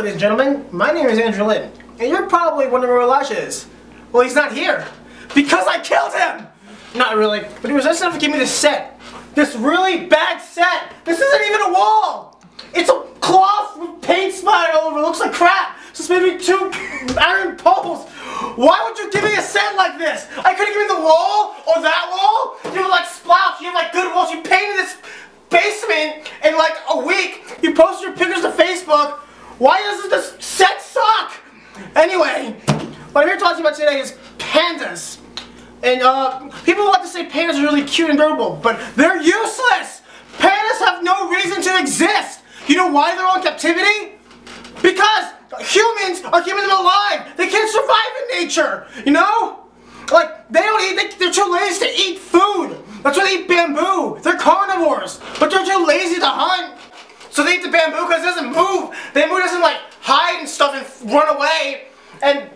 ladies and gentlemen. My name is Andrew Lynn, and you're probably wondering where Elijah is. Well, he's not here, because I killed him! Not really, but he was nice enough to give me this set. This really bad set! This isn't even a wall! It's a cloth with paint splattered all over. It looks like crap! Suspended between two iron poles! Why would you give me a set like this? I could've given the wall, or that wall! You have like splouts, you have like good walls, you painted this basement in like a week, you posted your pictures to Facebook. Why doesn't this set suck? Anyway, what I'm here to talk to you about today is pandas. And people like to say pandas are really cute and adorable, but they're useless! Pandas have no reason to exist! You know why they're all in captivity? Because humans are keeping them alive! They can't survive in nature! You know? Like, they don't eat, they're too lazy to eat food! That's why they eat bamboo! They're carnivores! But they're too lazy to hunt! So they eat the bamboo because it doesn't move! The bamboo doesn't like hide and stuff and run away! And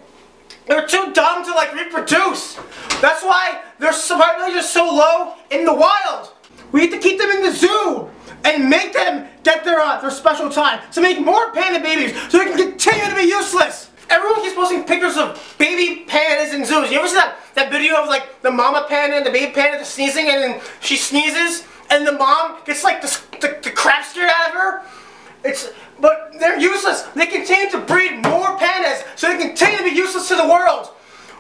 they're too dumb to like reproduce! That's why their survival rate is so low in the wild! We have to keep them in the zoo! And make them get their special time to make more panda babies so they can continue to be useless! Everyone keeps posting pictures of baby pandas in zoos. You ever see that video of like the mama panda and the baby panda that's sneezing, and then she sneezes and the mom gets like the crap scared out of her? But they're useless. They continue to breed more pandas so they continue to be useless to the world.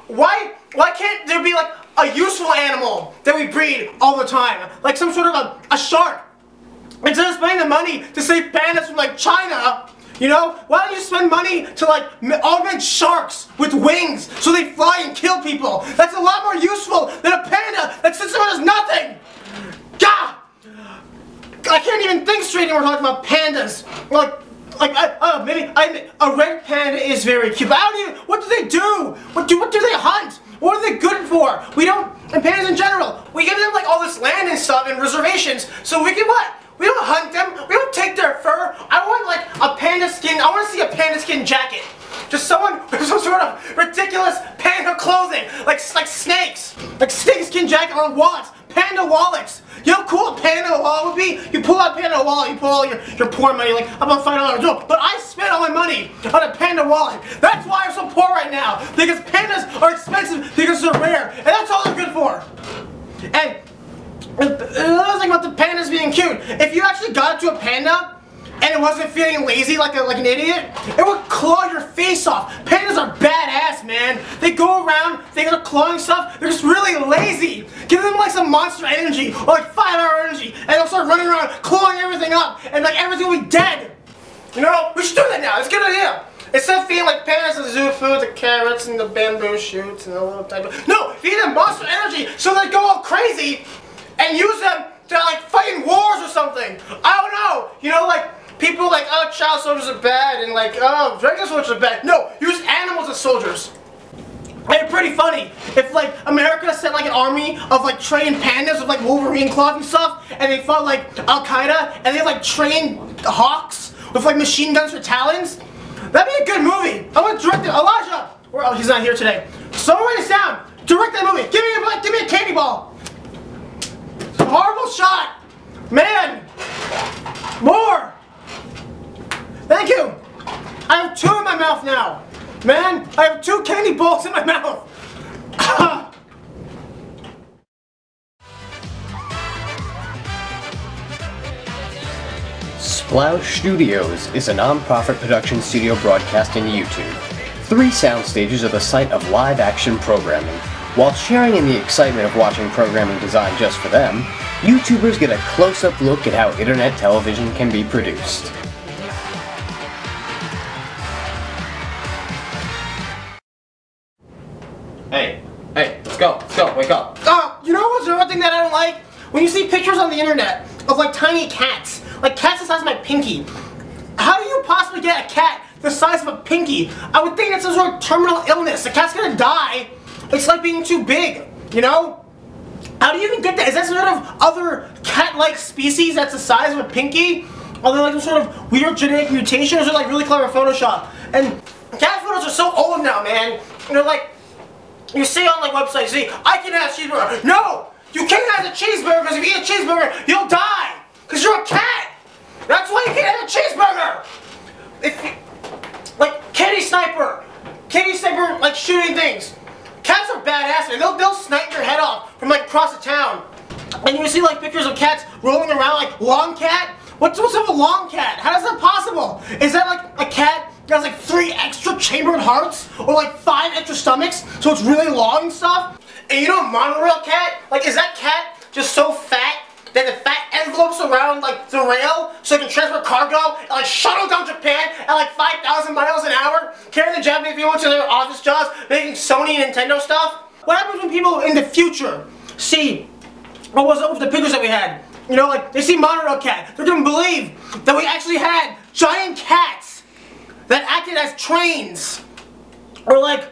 Why can't there be like a useful animal that we breed all the time? Like some sort of a shark. Instead of spending the money to save pandas from like China, you know, why don't you spend money to like augment sharks with wings so they fly and kill people? That's a lot more useful than a panda that sits there and does nothing! Gah! I can't even think straight when we're talking about pandas. Maybe a red panda is very cute, but I don't even, what do they do? What do they hunt? What are they good for? We don't, and pandas in general, we give them like all this land and stuff and reservations so we can what? We don't hunt them. We don't take their fur. I want like a panda skin. I want to see a panda skin jacket. Just someone with some sort of ridiculous panda clothing, like snakes, like snake skin jacket or wallets, panda wallets. You know how cool a panda wallet would be? You pull out a panda wallet, you pull all your poor money, like about $5. No, but I spent all my money on a panda wallet. That's why I'm so poor right now, because pandas are expensive because they're rare, and that's all they're good for. And another thing about the pandas being cute, if you actually got to a panda and it wasn't feeling lazy like an idiot, it would claw your face off. Pandas are badass, man. They go around, they're clawing stuff, they're just really lazy. Give them like some monster energy, or like 5-hour energy, and they'll start running around clawing everything up, and like everything will be dead. You know, we should do that now, it's a good idea. Instead of feeding like pandas the zoo food, the carrots and the bamboo shoots and all that type of... No, feed them monster energy so they go all crazy and use them to like fight in wars or something. I don't know. You know, like people like, oh, child soldiers are bad and like, oh, regular soldiers are bad. No, use animals as soldiers. And it's pretty funny if like America sent like an army of like trained pandas with like Wolverine claws and stuff, and they fought like Al Qaeda, and they had like trained hawks with like machine guns for talons. That'd be a good movie. I want to direct it. Elijah. Oh, he's not here today. Someone write this down. Direct that movie. Give me a candy ball. Horrible shot! Man! More! Thank you! I have 2 in my mouth now! Man, I have 2 candy balls in my mouth! Splash Studios is a non-profit production studio broadcasting to YouTube. 3 sound stages are the site of live-action programming. While sharing in the excitement of watching programming designed just for them, YouTubers get a close-up look at how internet television can be produced. Hey, let's go, wake up. You know what's one thing that I don't like? When you see pictures on the internet of like tiny cats, like cats the size of my pinky. How do you possibly get a cat the size of a pinky? I would think it's some sort of terminal illness. The cat's gonna die. It's like being too big, you know? How do you even get that? Is that some sort of other cat-like species that's the size of a pinky? Are they like some sort of weird genetic mutation, or is it like really clever Photoshop? And cat photos are so old now, man. You know, like, you see on like websites, you see, I can have a cheeseburger. No! You can't have a cheeseburger, because if you eat a cheeseburger, you'll die! Because you're a cat! That's why you can't have a cheeseburger! sniper. Kitty sniper, like shooting things. Cats are badass, and they'll snipe your head off from like across the town. And you see like pictures of cats rolling around like long cat. What's up with a long cat? How is that possible? Is that like a cat that has like 3 extra chambered hearts or like 5 extra stomachs, so it's really long and stuff? And you know a monorail cat? Like, is that cat just so fat that the fat envelopes around like the rail so it can transfer cargo and like shuttle down Japan at like 5,000 miles an hour, carrying the Japanese people to their office jobs, making Sony and Nintendo stuff? What happens when people in the future see what was up with the pictures that we had? You know, like, they see monorail cat. They're gonna believe that we actually had giant cats that acted as trains. Or like,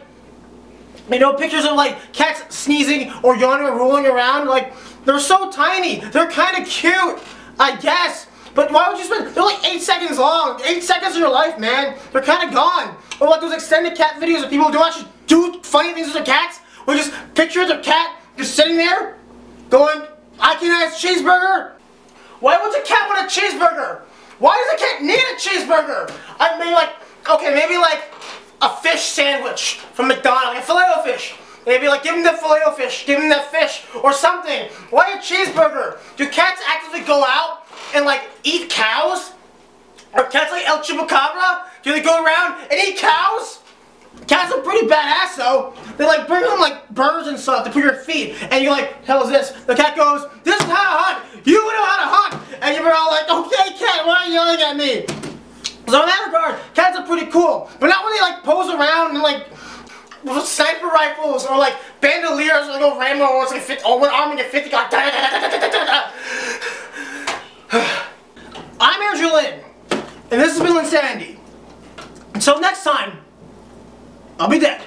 you know, pictures of like cats sneezing or yawning or rolling around. Like, they're so tiny. They're kind of cute, I guess. But why would you spend, they're like 8 seconds long. 8 seconds of your life, man. They're kind of gone. Or like those extended cat videos of people who don't actually do funny things with their cats. Or just picture their cat just sitting there going, I can have a cheeseburger. Why would a cat want a cheeseburger? Why does a cat need a cheeseburger? I mean, like, okay, maybe like a fish sandwich from McDonald's, like a Filet-O-Fish. Maybe like give him the Filet-O-Fish, give him that fish or something. Why a cheeseburger? Do cats actively go out and like eat cows? Are cats like El Chupacabra? Do they go around and eat cows? Cats are pretty badass though. They like bring them like birds and stuff to put your feet, and you're like, hell is this? The cat goes, this is how to hunt. You know how to hunt. And you're all like, okay cat, why are you yelling at me? So in that regard, cats are pretty cool. But not when they like pose around and like with sniper rifles or like bandoliers or like a Rambo or it's like 50, or one arm and your 50 got I'm Andrew Lin, and this has been Linsanity. Until next time, I'll be dead.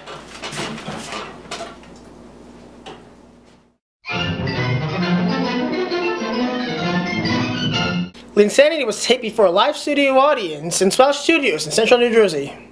Linsanity was taped before a live studio audience in Splash Studios in Central New Jersey.